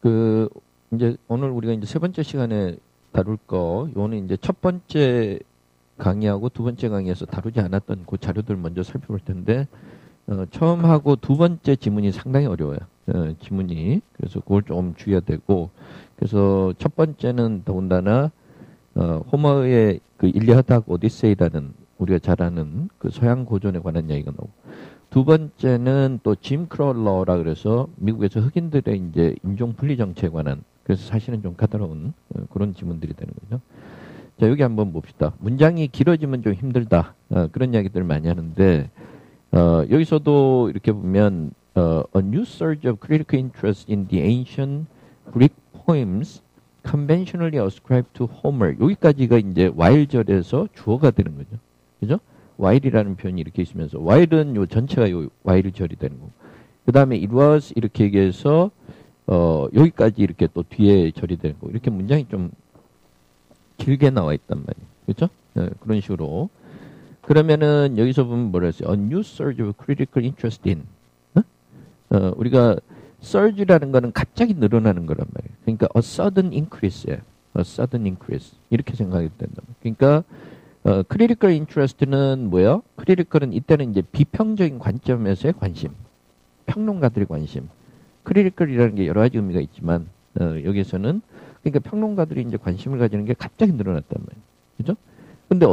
그 이제 오늘 우리가 이제 세 번째 시간에 다룰 거, 요거는 이제 첫 번째 강의하고 두 번째 강의에서 다루지 않았던 그 자료들 먼저 살펴볼 텐데, 처음하고 두 번째 지문이 상당히 어려워요. 지문이. 그래서 그걸 좀 주의해야 되고, 그래서 첫 번째는 더군다나 호머의 그 일리아드하고 오디세이라는 우리가 잘 아는 그 서양 고전에 관한 이야기가 나오고, 두 번째는 또 짐 크롤러라 그래서 미국에서 흑인들의 이제 인종 분리 정책에 관한, 그래서 사실은 좀 까다로운 그런 지문들이 되는 거죠. 자, 여기 한번 봅시다. 문장이 길어지면 좀 힘들다. 그런 이야기들 많이 하는데, 여기서도 이렇게 보면 a new surge of critical interest in the ancient Greek poems conventionally ascribed to Homer. 여기까지가 이제 while절에서 주어가 되는 거죠. 그죠? while이라는 표현이 이렇게 있으면서 while은 요 전체가 요 while절이 되는 거고, 그 다음에 it was 이렇게 얘기해서 여기까지 이렇게 또 뒤에 절이 되는 거고, 이렇게 문장이 좀 길게 나와 있단 말이에요. 그렇죠? 그런 식으로. 그러면은 여기서 보면 뭐라 했어요? A new surge of critical interest in. 우리가 surge라는 거는 갑자기 늘어나는 거란 말이에요. 그러니까 a sudden increase예요. a sudden increase. 이렇게 생각이 된다. 그러니까 critical interest는 뭐예요? critical은 이때는 이제 비평적인 관점에서의 관심. 평론가들의 관심. critical이라는 게 여러 가지 의미가 있지만 여기서는 그러니까 평론가들이 이제 관심을 가지는 게 갑자기 늘어났단 말이에요. 그죠? 근데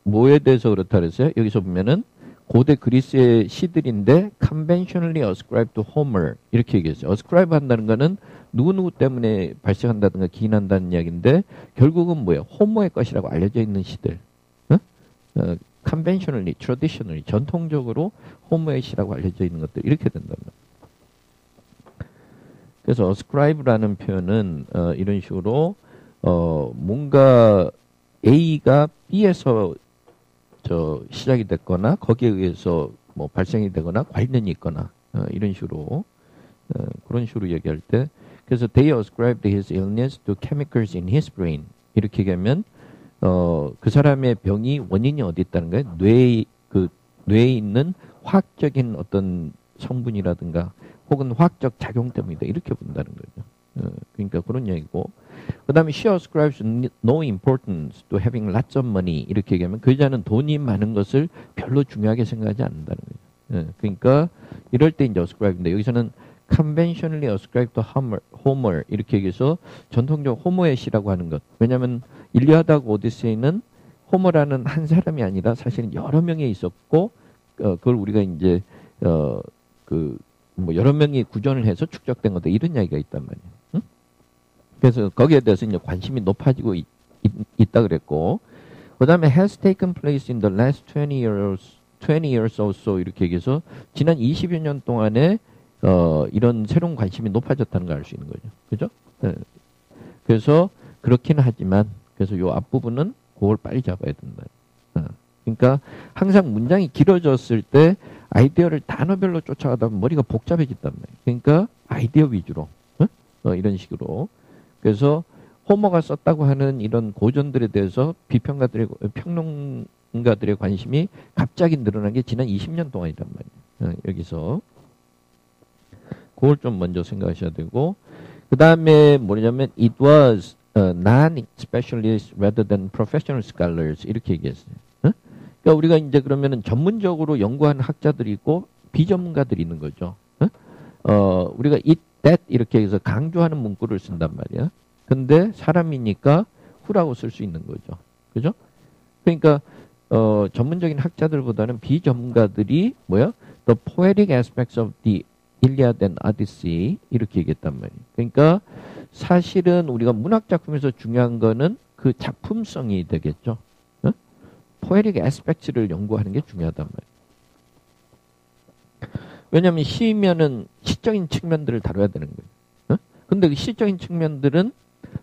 뭐에 대해서 그렇다 그랬어요? 여기서 보면은 고대 그리스의 시들인데 conventionally ascribed to Homer 이렇게 얘기했어요. ascribe 한다는 거는 누구누구 때문에 발생한다든가 기인한다는 이야기인데 결국은 뭐예요? 호머의 것이라고 알려져 있는 시들. conventionally, traditionally, 전통적으로 호머의 시라고 알려져 있는 것들 이렇게 된단 말이에요. 그래서 ascribe라는 표현은 이런 식으로 뭔가 A가 B에서 시작이 됐거나 거기에 의해서 뭐 발생이 되거나 관련이 있거나 이런 식으로 그런 식으로 얘기할 때, 그래서 they ascribed his illness to chemicals in his brain 이렇게 얘기하면 그 사람의 병이 원인이 어디 있다는 거예요? 뇌에 있는 화학적인 어떤 성분이라든가 혹은 화학적 작용 때문이다 이렇게 본다는 거죠. 그러니까 그런 얘기고, 그 다음에 she ascribes no importance to having lots of money 이렇게 얘기하면 그 여자는 돈이 많은 것을 별로 중요하게 생각하지 않는다는 거죠. 그러니까 이럴 때 이제 ascribe인데 여기서는 conventionally ascribed to Homer 이렇게 얘기해서 전통적 호머의 시라고 하는 것. 왜냐하면 일리아드하고 오디세이는 호머라는 한 사람이 아니라 사실은 여러 명이 있었고 그걸 우리가 이제 뭐 여러 명이 구전을 해서 축적된 거다 이런 이야기가 있단 말이에요. 응? 그래서 거기에 대해서 이제 관심이 높아지고 있다 그랬고, 그 다음에 has taken place in the last 20 years or so 이렇게 얘기해서 지난 20여 년 동안에 이런 새로운 관심이 높아졌다는 걸 알 수 있는 거죠. 그죠? 네. 그래서 그렇긴 하지만 그래서 요 앞부분은 그걸 빨리 잡아야 된다. 그러니까 항상 문장이 길어졌을 때 아이디어를 단어별로 쫓아가다 보면 머리가 복잡해진단 말이에요. 그러니까 아이디어 위주로 이런 식으로. 그래서 호머가 썼다고 하는 이런 고전들에 대해서 평론가들의 관심이 갑자기 늘어난 게 지난 20년 동안이란 말이에요. 여기서 그걸 좀 먼저 생각하셔야 되고, 그 다음에 뭐냐면 it was non-specialists rather than professional scholars 이렇게 얘기했어요. 그러니까 우리가 이제 그러면은 전문적으로 연구한 학자들이 있고 비전문가들이 있는 거죠. 우리가 it, that 이렇게 해서 강조하는 문구를 쓴단 말이야. 근데 사람이니까 who라고 쓸 수 있는 거죠. 그죠? 그러니까 전문적인 학자들보다는 비전문가들이 뭐야? The poetic aspects of the Iliad and Odyssey 이렇게 얘기했단 말이에요. 그러니까 사실은 우리가 문학 작품에서 중요한 거는 그 작품성이 되겠죠. 포에릭 애스펙트를 연구하는 게 중요하단 말이에요. 왜냐하면 시면은 시적인 측면들을 다뤄야 되는 거예요. 근데 그 시적인 측면들은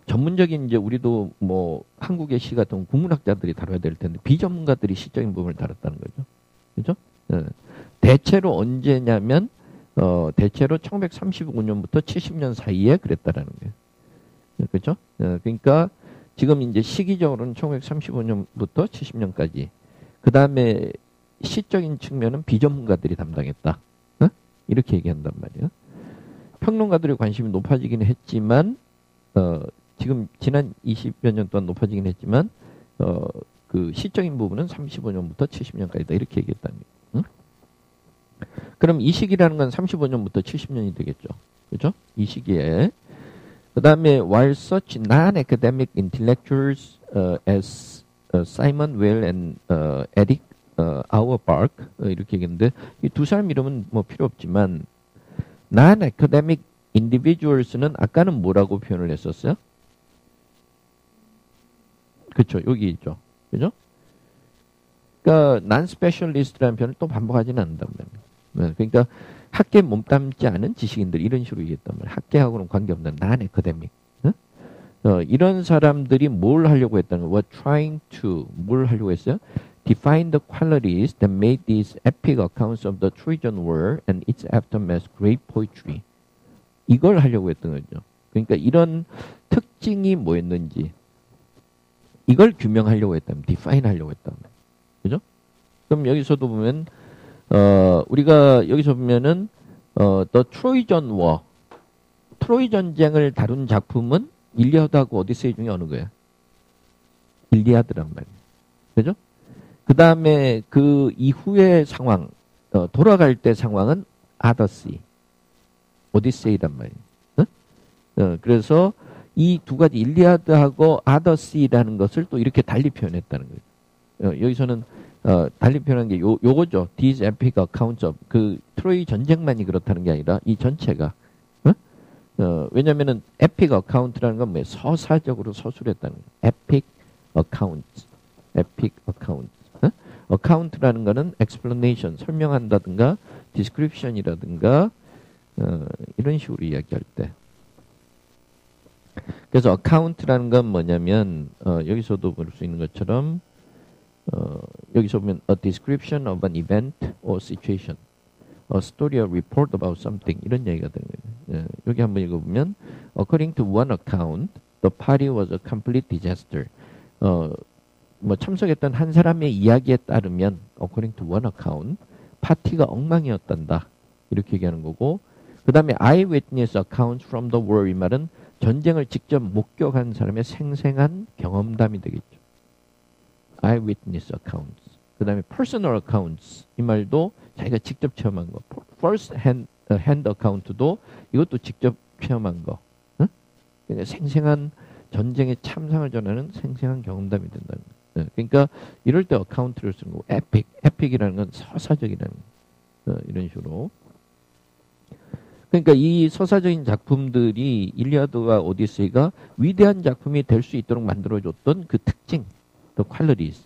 전문적인 이제 우리도 뭐 한국의 시 같은 국문학자들이 다뤄야 될 텐데 비전문가들이 시적인 부분을 다뤘다는 거죠. 그죠? 대체로 언제냐면 대체로 1935년부터 70년 사이에 그랬다라는 거예요. 그렇죠? 그러니까 지금 이제 시기적으로는 1935년부터 70년까지. 그 다음에 시적인 측면은 비전문가들이 담당했다. 이렇게 얘기한단 말이에요. 평론가들의 관심이 높아지긴 했지만 지금 지난 20여 년 동안 높아지긴 했지만 그 시적인 부분은 35년부터 70년까지다 이렇게 얘기했다는 거예요. 응? 그럼 이 시기라는 건 35년부터 70년이 되겠죠. 그죠? 이 시기에. 그 다음에 while such non-academic intellectuals as Simon Weil and Eric Auerbach 이렇게 얘기했는데 이 두 사람 이름은 뭐 필요 없지만 non-academic individuals는 아까는 뭐라고 표현을 했었어요? 그렇죠. 여기 있죠. 그죠? 그러니까 non-specialist라는 표현을 또 반복하지는 않는단 말이에요. 그러니까 학계에 몸담지 않은 지식인들 이런 식으로 얘기했단 말이에요. 학계하고는 관계없는 non-academic. 이런 사람들이 뭘 하려고 했다는 거예요? Were trying to 뭘 하려고 했어요? Define the qualities that made these epic accounts of the Trojan War and its aftermath great poetry. 이걸 하려고 했던 거죠. 그러니까 이런 특징이 뭐였는지 이걸 규명하려고 했다면, define 하려고 했다면, 그죠? 그럼 여기서도 보면 우리가 여기서 보면은 The Trojan War, 트로이 전쟁을 다룬 작품은 일리아드하고 오디세이 중에 어느 거야? 일리아드란 말이에요. 그죠? 그 다음에 그 이후의 상황, 돌아갈 때 상황은 아더시, 오디세이란 말이에요. 응? 그래서 이 두 가지 일리아드하고 아더시라는 것을 또 이렇게 달리 표현했다는 거예요. 여기서는 달리 표현한 게 요거죠. These epic accounts of 그 트로이 전쟁만이 그렇다는 게 아니라 이 전체가. 왜냐면은 epic account라는 건 뭐예요? 서사적으로 서술했다는 거예요. epic accounts, epic accounts. account라는 거는 explanation, 설명한다든가 description이라든가 이런 식으로 이야기할 때. 그래서 account라는 건 뭐냐면 여기서도 볼 수 있는 것처럼 여기서 보면 a description of an event or situation, a story or report about something 이런 얘기가 되는 거예요. 여기 한번 읽어보면 according to one account, the party was a complete disaster. 뭐 참석했던 한 사람의 이야기에 따르면 according to one account, 파티가 엉망이었단다 이렇게 얘기하는 거고 그 다음에 eyewitness accounts from the war 이 말은 전쟁을 직접 목격한 사람의 생생한 경험담이 되겠죠. eyewitness accounts. 그 다음에 personal accounts. 이 말도 자기가 직접 체험한 거. first hand account도 이것도 직접 체험한 거. 응? 그러니까 생생한 전쟁의 참상을 전하는 생생한 경험담이 된다는 거예요. 그러니까 이럴 때 account를 쓰는 거고 epic. epic이라는 건 서사적이라는 이런 식으로. 그러니까 이 서사적인 작품들이 일리아드와 오디세이가 위대한 작품이 될 수 있도록 만들어줬던 그 특징, the qualities,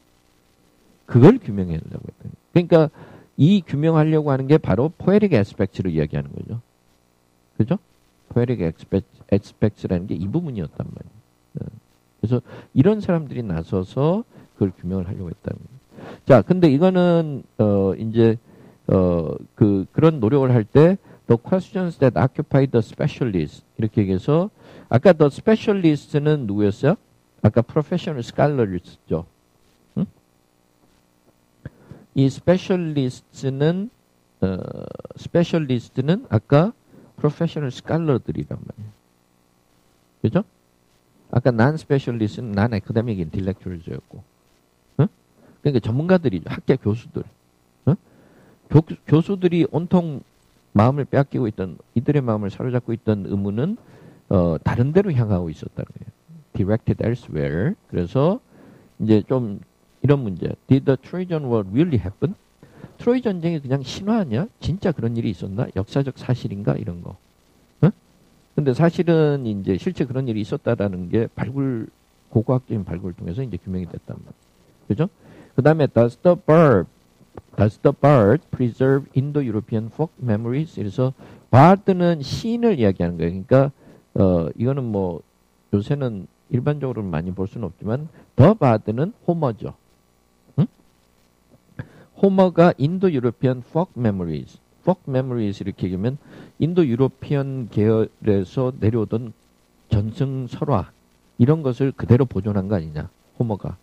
그걸 규명하려고 했던. 그러니까 이 규명하려고 하는 게 바로 poetic aspects로 이야기하는 거죠. 그죠? poetic aspects라는 게 이 부분이었단 말이에요. 그래서 이런 사람들이 나서서 그걸 규명을 하려고 했다는 거예요. 자, 근데 이거는 이제 그런 노력을 할 때 the questions that occupy the specialists 이렇게 얘기해서 아까 the specialist는 누구였어요? 아까 professional scholars죠. 응? 이 specialist는 아까 professional scholar들이란 말이에요. 그죠? 아까 non-specialist는 non-academic intellectuals였고, 응? 그러니까 전문가들이죠. 학계 교수들. 응? 교수들이 온통 마음을 빼앗기고 있던 이들의 마음을 사로잡고 있던 의무는 다른 데로 향하고 있었다는 거예요. Directed elsewhere. 그래서 이제 좀 이런 문제. Did the Trojan War really happen? 트로이 전쟁이 그냥 신화냐? 진짜 그런 일이 있었나? 역사적 사실인가? 이런 거. 응? 근데 사실은 이제 실제 그런 일이 있었다라는 게 고고학적인 발굴을 통해서 이제 규명이 됐단 말이에요. 그죠? 그 다음에 Does the bard preserve Indo-European folk memories? 그래서 bard는 시인을 이야기하는 거예요. 그러니까 이거는 뭐 요새는 일반적으로 많이 볼 수는 없지만 the bard는 호머죠. 응? 호머가 인도-유로피안 folk memories, folk memories 이렇게 얘기하면 인도-유로피안 계열에서 내려오던 전승 설화 이런 것을 그대로 보존한 거 아니냐, 호머가.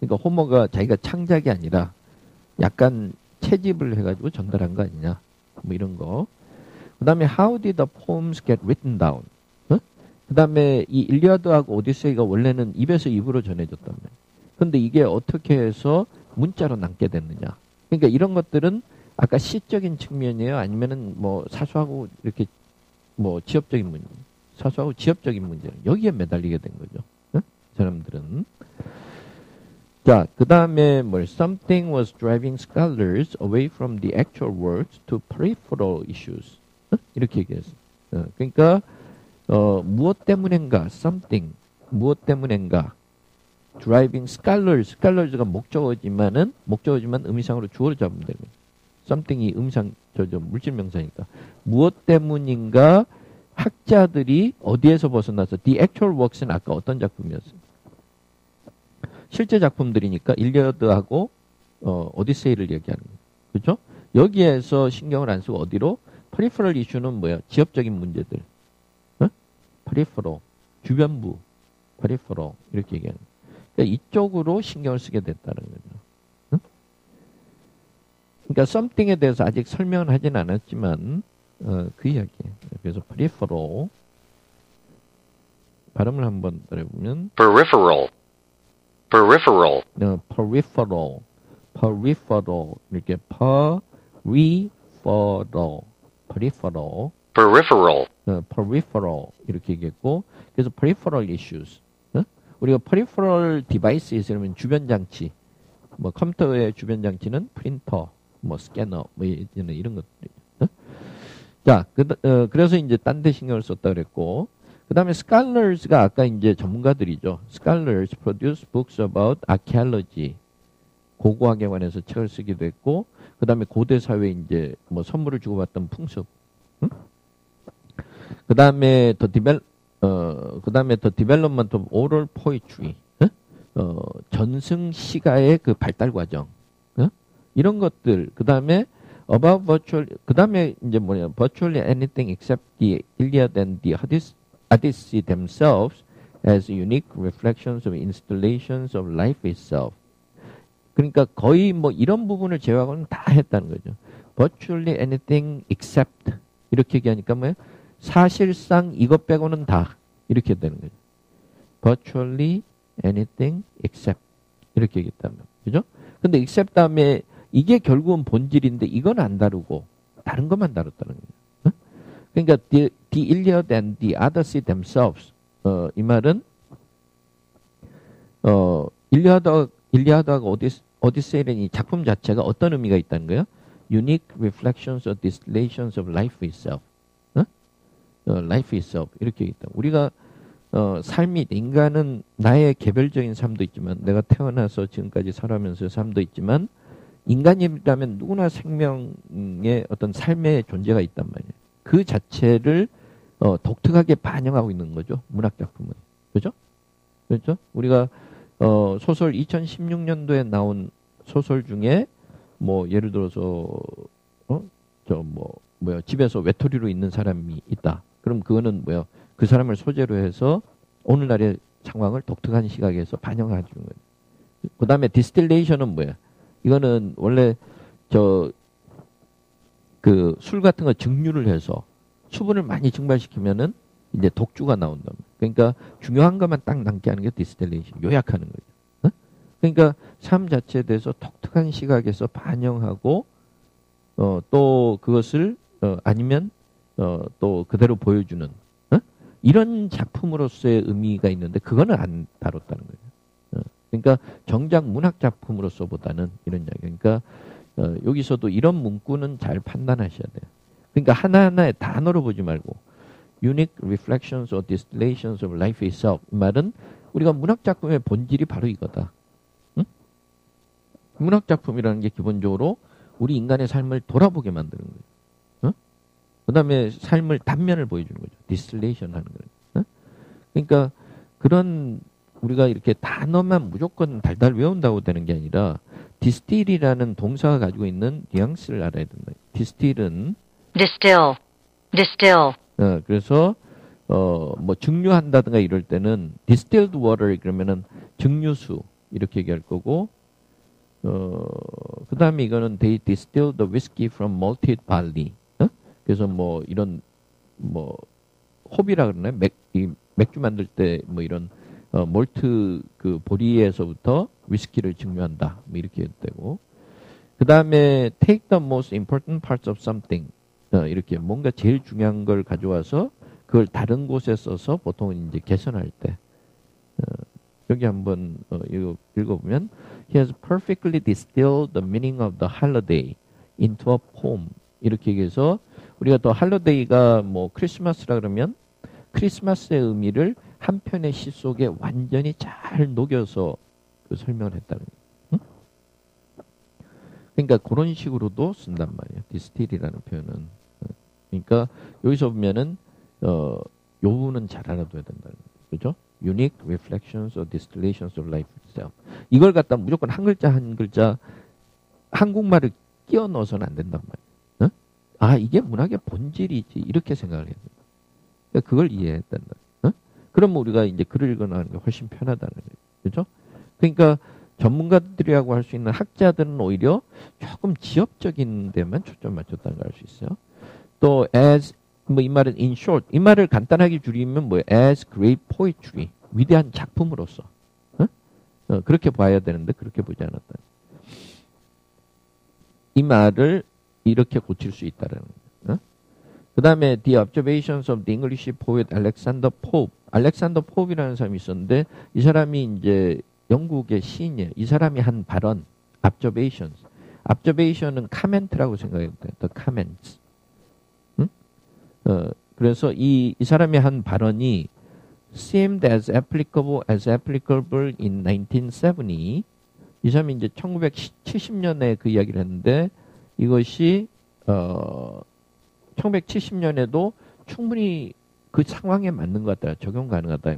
그러니까 호머가 자기가 창작이 아니라 약간 채집을 해가지고 전달한 거 아니냐, 뭐 이런 거. 그 다음에 how did the poems get written down? 그 다음에 이 일리아드하고 오디세이가 원래는 입에서 입으로 전해졌단 말이에요. 근데 이게 어떻게 해서 문자로 남게 됐느냐. 그러니까 이런 것들은 아까 시적인 측면이에요? 아니면은 뭐 사소하고 이렇게 뭐 지엽적인 문제, 사소하고 지엽적인 문제, 여기에 매달리게 된 거죠. 사람들은. 자, 그 다음에 뭐 something was driving scholars away from the actual works to peripheral issues. 이렇게 얘기했어요. 그러니까 무엇 때문인가, something, 무엇 때문인가, driving scholars가 목적어지만 의미상으로 주어를 잡으면 되는 거예요. something이 의미상, 물질 명사니까. 무엇 때문인가, 학자들이 어디에서 벗어나서, the actual works는 아까 어떤 작품이었어요? 실제 작품들이니까 일리아드하고 오디세이를 얘기하는 거예요. 그죠? 여기에서 신경을 안 쓰고 어디로? peripheral issue는 뭐야? 지엽적인 문제들. peripheral, 주변부, peripheral 이렇게 얘기하는 거예요. 그러니까 이쪽으로 신경을 쓰게 됐다는 거죠. 그러니까 something에 대해서 아직 설명을 하진 않았지만 그 이야기예요. 그래서 peripheral 발음을 한번 따라해보면 peripheral 이렇게 peripheral 이렇게 얘기했고 그래서 peripheral issues 우리가 peripheral devices 이러면 주변 장치 뭐 컴퓨터의 주변 장치는 프린터 뭐 스캐너 뭐 이런 것들이 자 그래서 이제 딴 데 신경을 썼다 그랬고 그 다음에 scholars가 아까 이제 전문가들이죠. scholars produce books about archaeology 고고학에 관해서 책을 쓰기도 했고 그 다음에 고대 사회 이제 뭐 선물을 주고받던 풍습 그 다음에 the development of oral poetry 전승 시가의 그 발달 과정 이런 것들 그 다음에 about 그 다음에 이제 뭐냐 virtually anything except the Iliad and the Odyssey themselves as unique reflections of installations of life itself. 그러니까 거의 뭐 이런 부분을 제외하고는 다 했다는 거죠. virtually anything except 이렇게 얘기하니까 뭐예요? 사실상 이것 빼고는 다 이렇게 되는 거죠. virtually anything except 이렇게 얘기했다면 그죠? 근데 except 다음에 이게 결국은 본질인데 이건 안 다루고 다른 것만 다뤘다는 거예요. 그러니까 the Iliad and the Odyssey themselves 이 말은 일리아드하고 오디세이라는 이 작품 자체가 어떤 의미가 있다는 거예요? Unique reflections or distillations of life itself. life itself 이렇게 얘기했다. 우리가 삶이 인간은 나의 개별적인 삶도 있지만 내가 태어나서 지금까지 살아면서 삶도 있지만 인간이라면 누구나 생명의 어떤 삶의 존재가 있단 말이에요. 그 자체를 독특하게 반영하고 있는 거죠. 문학 작품은. 그죠? 그렇죠? 우리가 소설 2016년도에 나온 소설 중에 뭐 예를 들어서 집에서 외톨이로 있는 사람이 있다. 그럼 그거는 뭐야? 그 사람을 소재로 해서 오늘날의 상황을 독특한 시각에서 반영해 주는 거예요. 그 다음에 디스틸레이션은 뭐야? 이거는 원래 그 술 같은 거 증류를 해서 수분을 많이 증발시키면은 이제 독주가 나온다. 그러니까 중요한 것만 딱 남게 하는 게 디스틸레이션, 요약하는 거죠. 그러니까 삶 자체에 대해서 독특한 시각에서 반영하고 또 그것을 아니면 또 그대로 보여주는 이런 작품으로서의 의미가 있는데 그거는 안 다뤘다는 거예요. 그러니까 정작 문학 작품으로서보다는 이런 이야기. 그러니까 여기서도 이런 문구는 잘 판단하셔야 돼요. 그러니까 하나하나의 단어로 보지 말고 unique reflections or distillations of life itself 이 말은 우리가 문학 작품의 본질이 바로 이거다. 응? 문학 작품이라는 게 기본적으로 우리 인간의 삶을 돌아보게 만드는 거예요. 응? 그다음에 삶을 단면을 보여주는 거죠. distillation 하는 거예요. 응? 그러니까 그런 우리가 이렇게 단어만 무조건 달달 외운다고 되는 게 아니라 distill이라는 동사가 가지고 있는 뉘앙스를 알아야 된다. distill은 distill. 그래서 뭐 증류한다든가 이럴 때는 distilled water 그러면은 증류수 이렇게 얘기할 거고 그다음에 이거는 they distilled the whiskey from malted barley. 그래서 뭐 이런 뭐 호비라 그러나 맥주 만들 때 뭐 이런 몰트 그 보리에서부터 위스키를 증류한다. 뭐 이렇게 해도 되고. 그 다음에 take the most important parts of something. 이렇게 뭔가 제일 중요한 걸 가져와서 그걸 다른 곳에 써서 보통은 이제 개선할 때. 여기 한번 읽어보면 He has perfectly distilled the meaning of the holiday into a poem. 이렇게 얘기해서 우리가 또 할러데이가 뭐 크리스마스라 그러면 크리스마스의 의미를 한 편의 시 속에 완전히 잘 녹여서 그 설명을 했다는 거예요. 응? 그러니까 그런 식으로도 쓴단 말이에요. 디스틸이라는 표현은. 그러니까 여기서 보면은 요 부분은 잘 알아둬야 된다는 거예요. 그죠? Unique reflections or distillations of life itself. 이걸 갖다 무조건 한 글자 한 글자 한국말을 끼워 넣어서는 안 된단 말이에요. 어? 아, 이게 문학의 본질이지. 이렇게 생각을 해야 된다. 그러니까 그걸 이해했단 말이에요. 어? 그럼 우리가 이제 글을 읽어나가는 게 훨씬 편하다는 거예요. 그죠? 그러니까 전문가들이라고 할 수 있는 학자들은 오히려 조금 지엽적인 데만 초점 맞췄다는 걸 알 수 있어요. 또 as 뭐 이 말은 in short 이 말을 간단하게 줄이면 뭐 as great poetry 위대한 작품으로서 그렇게 봐야 되는데 그렇게 보지 않았다. 이 말을 이렇게 고칠 수 있다라는 거예요. 그 다음에 The Observations of the English Poet Alexander Pope. 알렉산더 포브라는 사람이 있었는데 이 사람이 이제 영국의 시인이에요. 이 사람이 한 발언 Observations. Observation은 comment라고 생각해도 돼요. The comments. 그래서 이 사람이 한 발언이 seemed as applicable in 1970. 이 사람이 이제 1970년에 그 이야기를 했는데 이것이 1970년에도 충분히 그 상황에 맞는 것 같다. 적용 가능하다.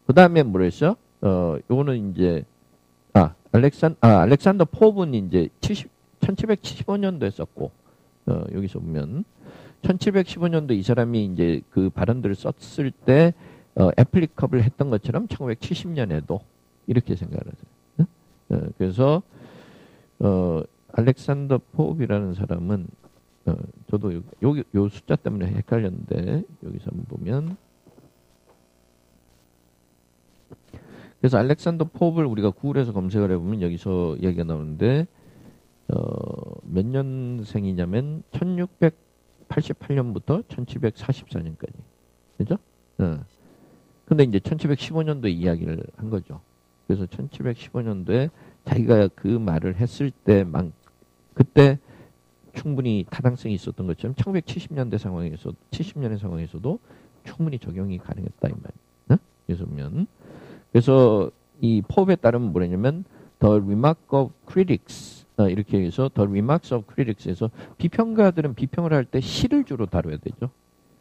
그 다음에 뭐랬어? 요거는 이제 알렉산더 포브는 이제 1775년도에 썼고 여기서 보면 1715년도 이 사람이 이제 그 발언들을 썼을 때 애플리커블 했던 것처럼 1970년에도 이렇게 생각을 하세요. 그래서 알렉산더 포브라는 사람은 저도 요 숫자 때문에 헷갈렸는데 여기서 한번 보면 그래서 알렉산더 포브를 우리가 구글에서 검색을 해보면 여기서 이야기가 나오는데 몇 년생이냐면 1688년부터 1744년까지 그죠? 근데 이제 1715년도에 이야기를 한 거죠. 그래서 1715년도에 자기가 그 말을 했을 때만 그때 충분히 타당성이 있었던 것처럼 1970년대 상황에서 70년의 상황에서도 충분히 적용이 가능했다 이 말이에요. 그래서 보면 그래서 이 포브에 따르면 뭐냐면 The Remark of Critics 이렇게 해서 The Remarks of Critics에서 비평가들은 비평을 할 때 시를 주로 다뤄야 되죠.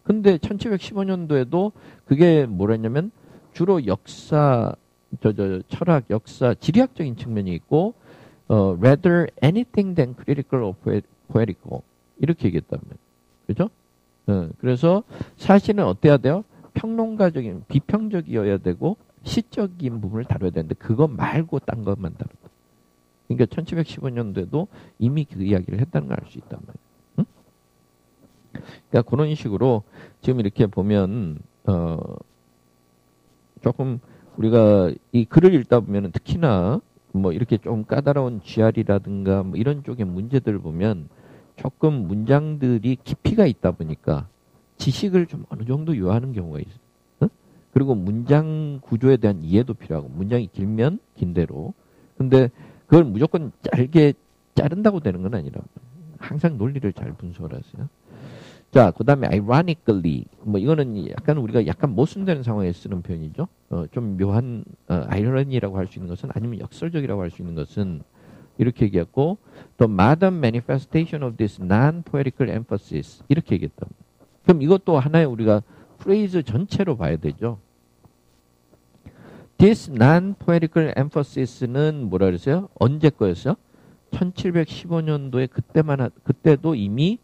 근데 1715년도에도 그게 뭐랬냐면 주로 역사 철학, 역사, 지리학적인 측면이 있고 rather anything than critical or poetical 이렇게 얘기했단 말이에요. 그죠? 그래서 사실은 어때야 돼요? 평론가적인, 비평적이어야 되고 시적인 부분을 다뤄야 되는데 그거 말고 딴 것만 다루다. 그러니까 1715년도에도 이미 그 이야기를 했다는 걸 알 수 있단 말이에요. 응? 그러니까 그런 식으로 지금 이렇게 보면 조금 우리가 이 글을 읽다 보면 특히나 뭐 이렇게 좀 까다로운 GR이라든가 뭐 이런 쪽의 문제들을 보면 조금 문장들이 깊이가 있다 보니까 지식을 좀 어느 정도 요하는 경우가 있어요. 응? 그리고 문장 구조에 대한 이해도 필요하고 문장이 길면 긴 대로. 근데 그걸 무조건 짧게 자른다고 되는 건 아니라 항상 논리를 잘 분석을 하세요. 자, 그 다음에 ironically 뭐 이거는 약간 우리가 약간 모순되는 상황에 쓰는 표현이죠. 좀 묘한 아이러니라고 할 수 있는 것은 아니면 역설적이라고 할 수 있는 것은 이렇게 얘기했고 The modern manifestation of this non-poetical emphasis 이렇게 얘기했다. 그럼 이것도 하나의 우리가 프레이즈 전체로 봐야 되죠. This non-poetical emphasis는 뭐라 그랬어요? 언제 거였어요? 1715년도에 그때도 이미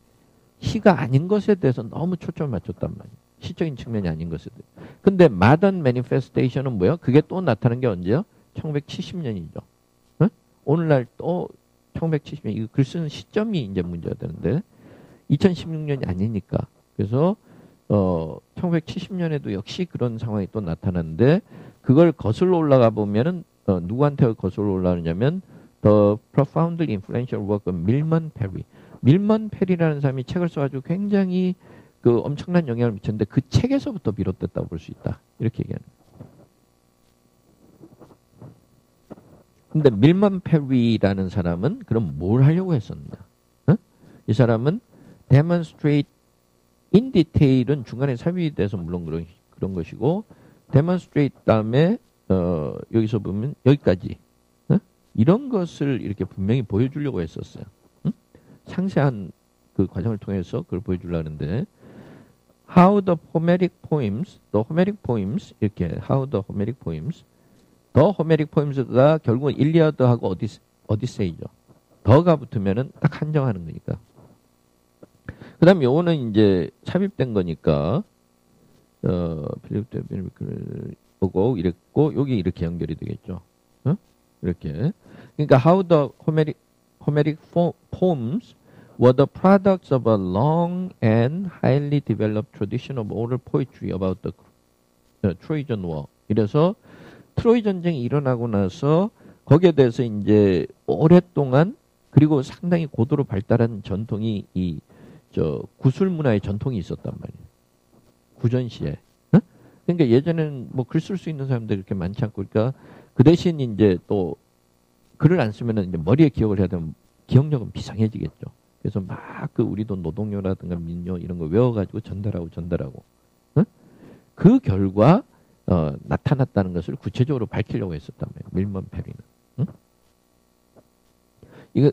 시가 아닌 것에 대해서 너무 초점을 맞췄단 말이에요. 시적인 측면이 아닌 것에 대해서. 근데 modern manifestation은 뭐예요? 그게 또 나타난 게 언제요? 1970년이죠. 오늘날 또 1970년 이거 글 쓰는 시점이 이제 문제가 되는데 2016년이 아니니까. 그래서 1970년에도 역시 그런 상황이 또 나타났는데 그걸 거슬러 올라가 보면은 누구한테 거슬러 올라가느냐면 The Profoundly Influential Work of 밀먼 페리. 밀먼 페리라는 사람이 책을 써가지고 굉장히 그 엄청난 영향을 미쳤는데 그 책에서부터 비롯됐다고 볼 수 있다. 이렇게 얘기하는 거예요. 근데 밀먼 페리라는 사람은 그럼 뭘 하려고 했었느냐? 어? 이 사람은 demonstrate in detail은 중간에 삽입이 돼서 물론 그런 것이고 demonstrate 다음에 여기서 보면 여기까지 어? 이런 것을 이렇게 분명히 보여주려고 했었어요. 응? 상세한 그 과정을 통해서 그걸 보여주려고 하는데 how the Homeric poems 이렇게 how the Homeric poems 더 호메릭 포임스가 결국은 일리아드하고 오디세이죠. 더가 붙으면은 딱 한정하는 거니까. 그 다음에 요거는 이제 삽입된 거니까, 필립 데빈을 보고 이랬고, 여기 이렇게 연결이 되겠죠. 어? 이렇게. 그러니까, how the Homeric poems were the products of a long and highly developed tradition of oral poetry about the Trojan War. 이래서, 트로이 전쟁이 일어나고 나서 거기에 대해서 이제 오랫동안 그리고 상당히 고도로 발달한 전통이 구술 문화의 전통이 있었단 말이에요. 구전시에. 어? 그러니까 예전에는 뭐 글 쓸 수 있는 사람들이 그렇게 많지 않고 그러니까 그 대신 이제 또 글을 안 쓰면은 이제 머리에 기억을 해야 되면 기억력은 비상해지겠죠. 그래서 막 그 우리도 노동요라든가 민요 이런 거 외워가지고 전달하고. 어? 그 결과 나타났다는 것을 구체적으로 밝히려고 했었단 말이에요. 밀먼 페리는. 응?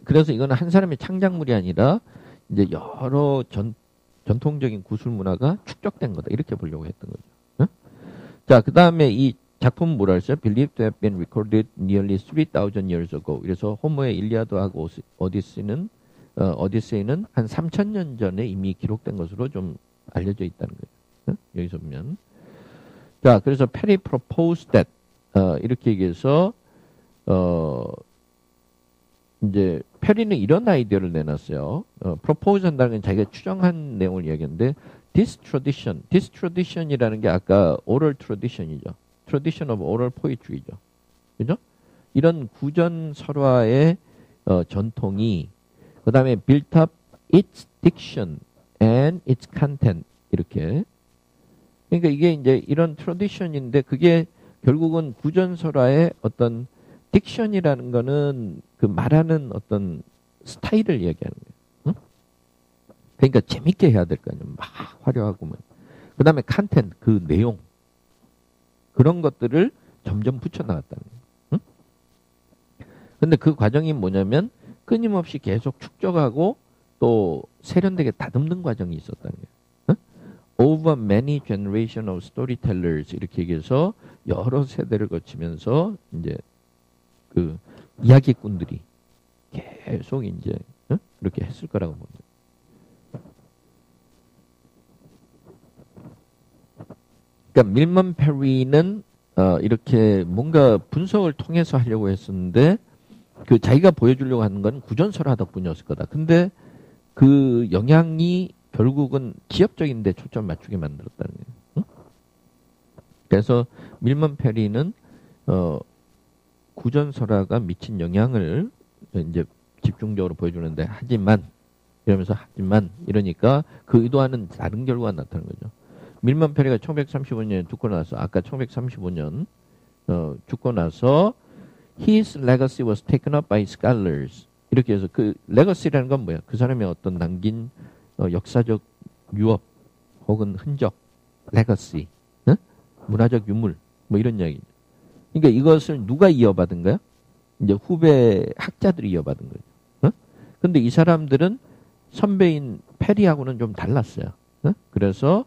그래서 이거는 한 사람의 창작물이 아니라 이제 여러 전통적인 구술 문화가 축적된 거다. 이렇게 보려고 했던 거죠. 응? 자, 그 다음에 이 작품은 뭐라 했어요? Believed to have been recorded nearly 3,000 years ago. 그래서 호모의 일리아드하고 오디세이는 한 3,000년 전에 이미 기록된 것으로 좀 알려져 있다는 거예요. 응? 여기서 보면. 자, 그래서 페리 proposed that 이렇게 얘기해서 이제 페리는 이런 아이디어를 내놨어요. propose 한다는 건 자기가 추정한 내용을 이야기하는데 this tradition이라는 게 아까 oral tradition이죠. tradition of oral poetry죠. 그죠? 이런 구전 설화의 전통이 그 다음에 built up its diction and its content 이렇게 그러니까 이게 이제 이런 트래디션인데 그게 결국은 구전설화의 어떤 딕션이라는 거는 그 말하는 어떤 스타일을 이야기하는 거예요. 응? 그러니까 재밌게 해야 될 거 아니에요. 막 화려하고 그 다음에 컨텐트, 그 내용 그런 것들을 점점 붙여나갔다는 거예요. 응? 근데 그 과정이 뭐냐면 끊임없이 계속 축적하고 또 세련되게 다듬는 과정이 있었다는 거예요. Over many generation of storytellers 이렇게 얘기해서 여러 세대를 거치면서 이제 그 이야기꾼들이 계속 이제 그렇게 했을 거라고 봅니다. 그러니까 밀먼 페리는 이렇게 뭔가 분석을 통해서 하려고 했었는데 그 자기가 보여주려고 하는 건 구전설화 덕분이었을 거다. 근데 그 영향이 결국은 기업적인 데 초점 맞추게 만들었다는 거예요. 응? 그래서 밀먼 페리는 구전설화가 미친 영향을 이제 집중적으로 보여주는데 하지만 이러니까 그 의도와는 다른 결과가 나타나는 거죠. 밀먼 페리가 1935년에 죽고 나서 아까 1935년 죽고 나서 his legacy was taken up by scholars 이렇게 해서 그 legacy라는 건 뭐야? 그 사람의 어떤 남긴 역사적 유업 혹은 흔적, 레거시, 문화적 유물 뭐 이런 이야기죠. 그러니까 이것을 누가 이어받은 거야? 이제 후배 학자들이 이어받은 거죠. 근데 이 사람들은 선배인 페리하고는 좀 달랐어요. 그래서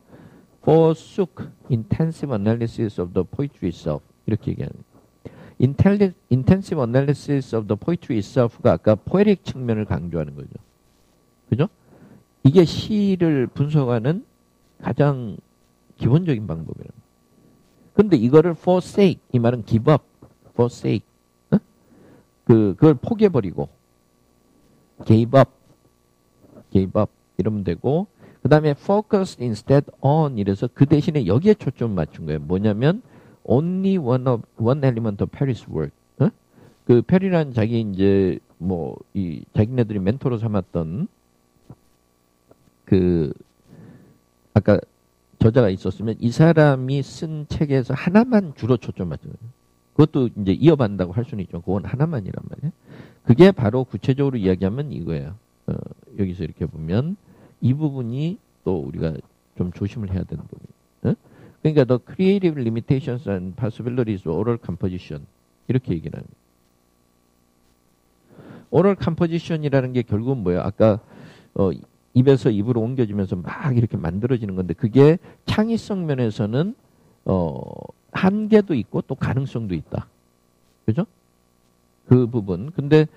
forsook intensive analysis of the poetry itself 이렇게 얘기하는 거예요. intensive analysis of the poetry itself가 아까 poetic 측면을 강조하는 거죠. 그죠? 이게 시를 분석하는 가장 기본적인 방법이라는 거예요. 근데 이거를 forsake, 이 말은 give up, forsake. 그걸 포기해버리고 gave up 이러면 되고, 그 다음에 focused instead on 이래서 그 대신에 여기에 초점을 맞춘 거예요. 뭐냐면 only one element of Perry's work. 어? 그 페리란 자기 이제 뭐 이 자기네들이 멘토로 삼았던 그 아까 저자가 있었으면 이 사람이 쓴 책에서 하나만 주로 초점 맞춘 거예요. 그것도 이제 이어받는다고 할 수는 있죠. 그건 하나만이란 말이에요. 그게 바로 구체적으로 이야기하면 이거예요. 여기서 이렇게 보면 이 부분이 또 우리가 좀 조심을 해야 되는 부분이에요. 그러니까 the creative limitations and possibilities of oral composition 이렇게 얘기를 합니다. oral composition이라는 게 결국은 뭐예요? 아까 입에서 입으로 옮겨지면서 막 이렇게 만들어지는 건데 그게 창의성 면에서는 한계도 있고 또 가능성도 있다. 그죠? 그 부분. 근데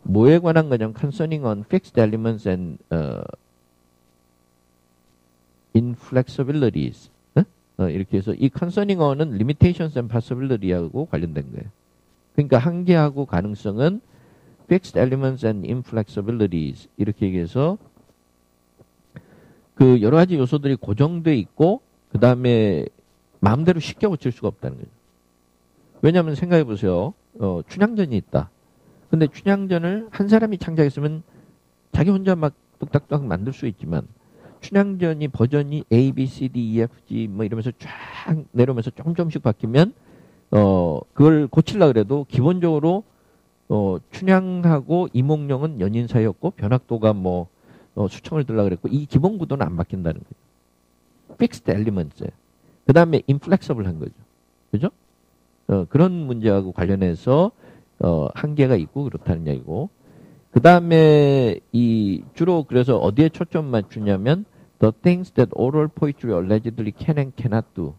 뭐에 관한 거냐면 concerning on fixed elements and inflexibilities. 이렇게 해서 이 concerning on은 limitations and possibility하고 관련된 거예요. 그러니까 한계하고 가능성은 fixed elements and inflexibilities 이렇게 얘기해서 그 여러 가지 요소들이 고정돼 있고 그 다음에 마음대로 쉽게 고칠 수가 없다는 거죠. 왜냐하면 생각해 보세요. 춘향전이 있다. 근데 춘향전을 한 사람이 창작했으면 자기 혼자 막 뚝딱뚝딱 만들 수 있지만 춘향전이 버전이 A, B, C, D, E, F, G 뭐 이러면서 쫙 내려오면서 조금씩 바뀌면 그걸 고치려고 그래도 기본적으로 춘향하고 이몽룡은 연인 사이였고 변학도가 뭐 수청을 들려고 그랬고 이 기본 구도는 안 바뀐다는 거죠. fixed elements. 그 다음에 inflexible 한 거죠. 그죠? 그런 문제하고 관련해서 한계가 있고 그렇다는 얘기고 그 다음에 이 주로 그래서 어디에 초점 맞추냐면 the things that oral poetry allegedly can and cannot do.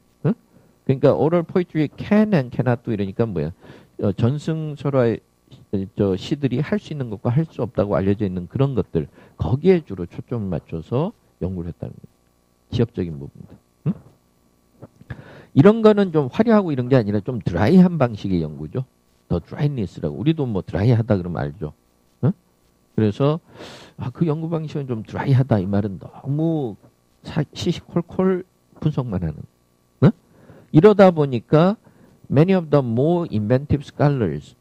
그러니까 oral poetry can and cannot do 이러니까 뭐야? 전승설화의 시들이 할 수 있는 것과 할 수 없다고 알려져 있는 그런 것들 거기에 주로 초점을 맞춰서 연구를 했다는 거예요. 지역적인 부분들. 응? 이런 거는 좀 화려하고 이런 게 아니라 좀 드라이한 방식의 연구죠. 더 드라이니스라고. 우리도 뭐 드라이하다 그러면 알죠. 응? 그래서 그 연구 방식은 좀 드라이하다 이 말은 너무 시시콜콜 분석만 하는. 응? 이러다 보니까 many of the more inventive scholars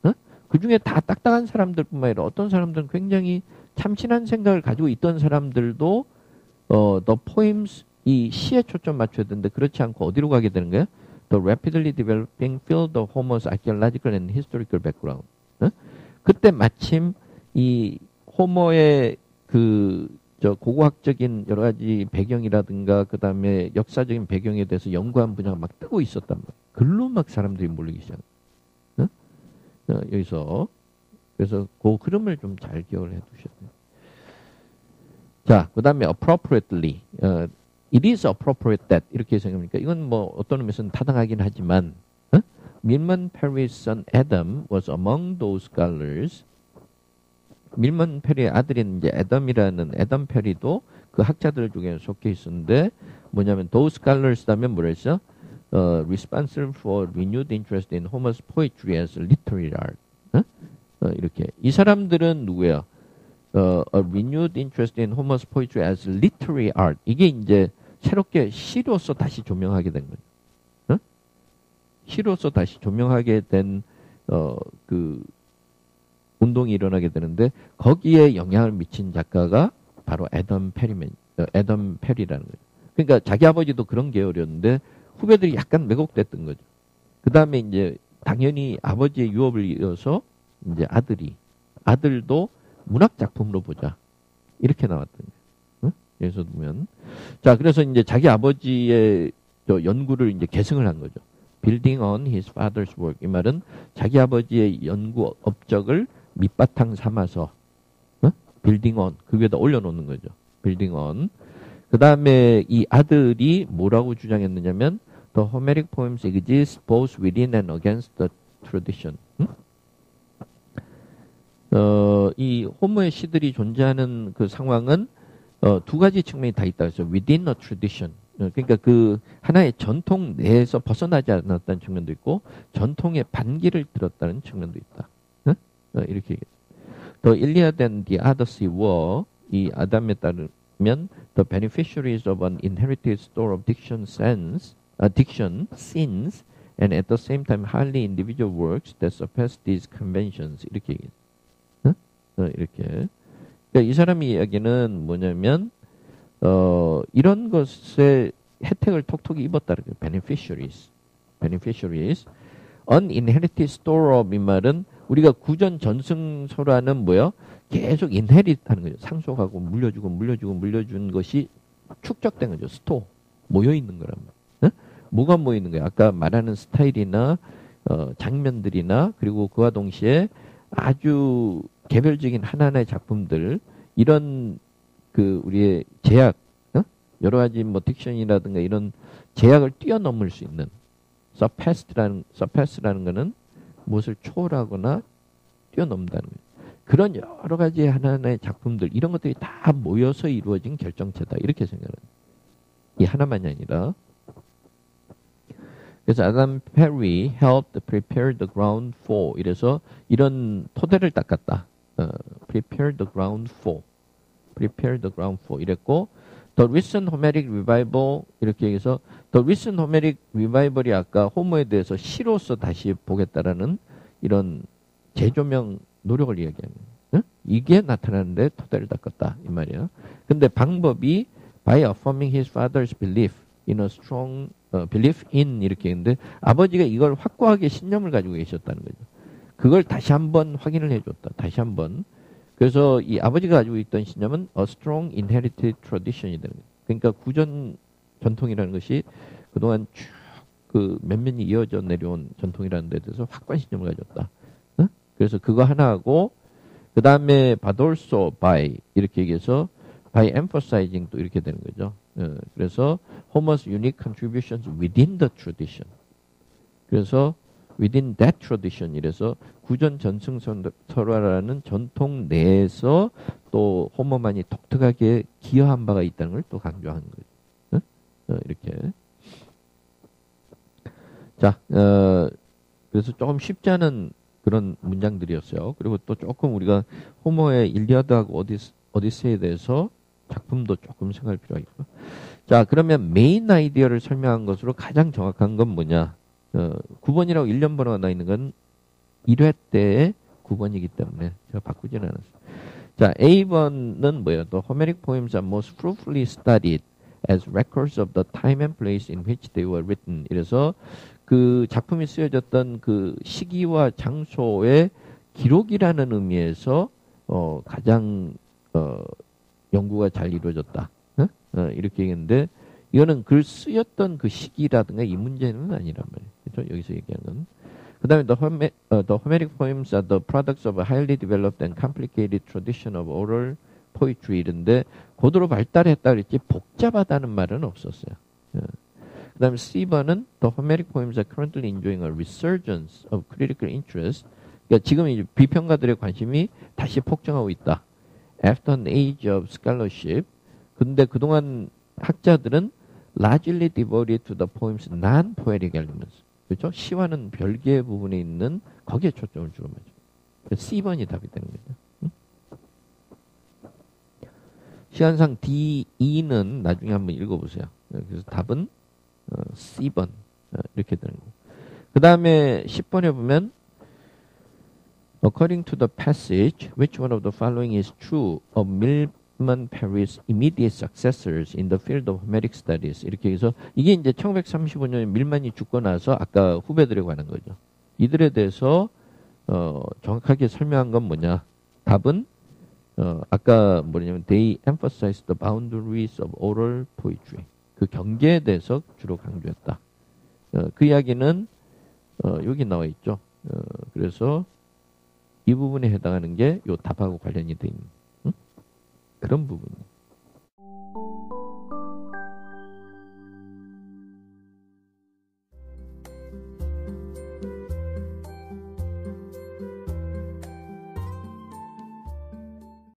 그 중에 다 딱딱한 사람들뿐만 아니라 어떤 사람들은 굉장히 참신한 생각을 가지고 있던 사람들도 the poems 이 시에 초점 맞춰야 되는데 그렇지 않고 어디로 가게 되는 거예요? The rapidly developing field of Homer's archaeological and historical background. 그때 마침 이 호머의 고고학적인 여러 가지 배경이라든가 그 다음에 역사적인 배경에 대해서 연구한 분야가 막 뜨고 있었단 말이에요. 글로 막 사람들이 몰리기 시작해요. 여기서 그래서 그 흐름을 좀 잘 기억을 해 두셔야 돼요. 자, 그 다음에 appropriately it is appropriate that 이렇게 생각하니까 이건 뭐 어떤 의미에서는 타당하긴 하지만 밀먼 페리's son Adam was among those scholars. 밀먼 페리의 아들인 이제 애덤이라는 애덤 페리도 그 학자들 중에 속해 있었는데 뭐냐면 those scholars 하면 뭐라 했어? responsible for renewed interest in Homer's poetry as literary art. 이렇게 이 사람들은 누구야? A renewed interest in Homer's poetry as literary art. 이게 이제 새롭게 시로서 다시 조명하게 된 거죠. 시로서 다시 조명하게 된 그 운동이 일어나게 되는데 거기에 영향을 미친 작가가 바로 애덤 페리라는 거예요. 그러니까 자기 아버지도 그런 계열이었는데 후배들이 약간 왜곡됐던 거죠. 그 다음에 이제 당연히 아버지의 유업을 이어서 이제 아들도 문학 작품으로 보자 이렇게 나왔던 거예요. 여기서 보면 자 그래서 이제 자기 아버지의 연구를 이제 계승을 한 거죠. Building on his father's work 이 말은 자기 아버지의 연구 업적을 밑바탕 삼아서 building on 그 위에다 올려놓는 거죠. building on 그 다음에 이 아들이 뭐라고 주장했느냐면 The Homeric poems exist both within and against the tradition. 이 호모의 시들이 존재하는 그 상황은 두 가지 측면이 다 있다. 그래서 within a tradition. 그러니까 그 하나의 전통 내에서 벗어나지 않았다는 측면도 있고 전통의 반기를 들었다는 측면도 있다. 이렇게 얘기해요. The Iliad and the Odyssey were 이 아담의 딸은 the beneficiaries of an inherited store of diction sins, and at the same time highly individual works that surpass these conventions. 이렇게 얘기해요. 이렇게. 그러니까 이 사람이 이야기는 뭐냐면 이런 것에 혜택을 톡톡히 입었다는 거예요. beneficiaries. uninherited store of 이 말은 우리가 구전 전승소라는 뭐요? 계속 inherit 하는 거죠. 상속하고 물려준 것이 축적된 거죠. 스토어. 모여있는 거란 말이에요. 뭐가 모여있는 거예요? 아까 말하는 스타일이나 장면들이나 그리고 그와 동시에 아주 개별적인 하나하나의 작품들 이런 그 우리의 제약 여러 가지 뭐 딕션이라든가 이런 제약을 뛰어넘을 수 있는 surpass라는 거는 무엇을 초월하거나 뛰어넘는다는 거예요. 그런 여러 가지 하나하나의 작품들 이런 것들이 다 모여서 이루어진 결정체다 이렇게 생각해요. 이 하나만이 아니라 그래서 아담 페리 helped prepare the ground for 이래서 이런 토대를 닦았다. prepare the ground for 이랬고 the recent Homeric revival 이렇게 해서 the recent Homeric revival이 아까 호모에 대해서 시로서 다시 보겠다라는 이런 재조명 노력을 이야기하는 이게 나타나는데 토대를 닦았다 이 말이야. 근데 방법이 by affirming his father's belief in a strong belief in 이렇게 했는데 아버지가 이걸 확고하게 신념을 가지고 계셨다는 거죠. 그걸 다시 한번 확인을 해줬다. 다시 한번. 그래서 이 아버지가 가지고 있던 신념은 a strong inherited tradition이 되는 거예요. 그러니까 구전 전통이라는 것이 그동안 쭉 그 몇몇이 이어져 내려온 전통이라는 데 대해서 확고한 신념을 가졌다. 그래서 그거 하나하고 그 다음에 but also by 이렇게 얘기해서 by emphasizing 또 이렇게 되는 거죠. 그래서 Homer's unique contributions within the tradition. 그래서 within that tradition 이래서 구전 전승설화라는 전통 내에서 또 호머만이 독특하게 기여한 바가 있다는 걸 또 강조하는 거죠. 이렇게. 자, 그래서 조금 쉽지 않은 그런 문장들이었어요. 그리고 또 조금 우리가 호머의 일리아드하고 오디세이에 대해서 작품도 조금 생각할 필요가 있고. 자, 그러면 메인 아이디어를 설명한 것으로 가장 정확한 건 뭐냐? 9번이라고 1년 번호가 나 있는 건 1회 때의 9번이기 때문에 제가 바꾸지는 않았어요. 자, A번은 뭐예요? The Homeric poems are most fruitfully studied as records of the time and place in which they were written. 이래서 그 작품이 쓰여졌던 그 시기와 장소의 기록이라는 의미에서 가장 연구가 잘 이루어졌다. 이렇게 얘기했는데 이거는 글 쓰였던 그 시기라든가 이 문제는 아니란 말이에요. 그렇죠? 여기서 얘기하는 건. 그 다음에 the Homeric poems are the products of a highly developed and complicated tradition of oral poetry 이런데 고도로 발달했다 그랬지 복잡하다는 말은 없었어요. 그 다음에 C번은 the Homeric poems are currently enjoying a resurgence of critical interest. 그러니까 지금 이제 비평가들의 관심이 다시 폭증하고 있다. After an age of scholarship. 근데 그동안 학자들은 largely devoted to the poem's non-poetic elements. 그렇죠? 시와는 별개의 부분에 있는 거기에 초점을 주로 맞죠. C번이 답이 되는 거죠. 응? 시간상 D, E는 나중에 한번 읽어보세요. 그래서 답은 C번 이렇게 되는 거고. 그 다음에 10번에 보면 According to the passage, which one of the following is true of Milman Parry's immediate successors in the field of Homeric studies? 이렇게 해서 이게 이제 1935년에 밀만이 죽고 나서 아까 후배들에 관한 거죠. 이들에 대해서 정확하게 설명한 건 뭐냐? 답은 아까 뭐냐면 they emphasized the boundaries of oral poetry. 그 경계에 대해서 주로 강조했다. 그 이야기는 여기 나와 있죠. 그래서 이 부분에 해당하는 게 요 답하고 관련이 돼 있는 그런 부분이에요.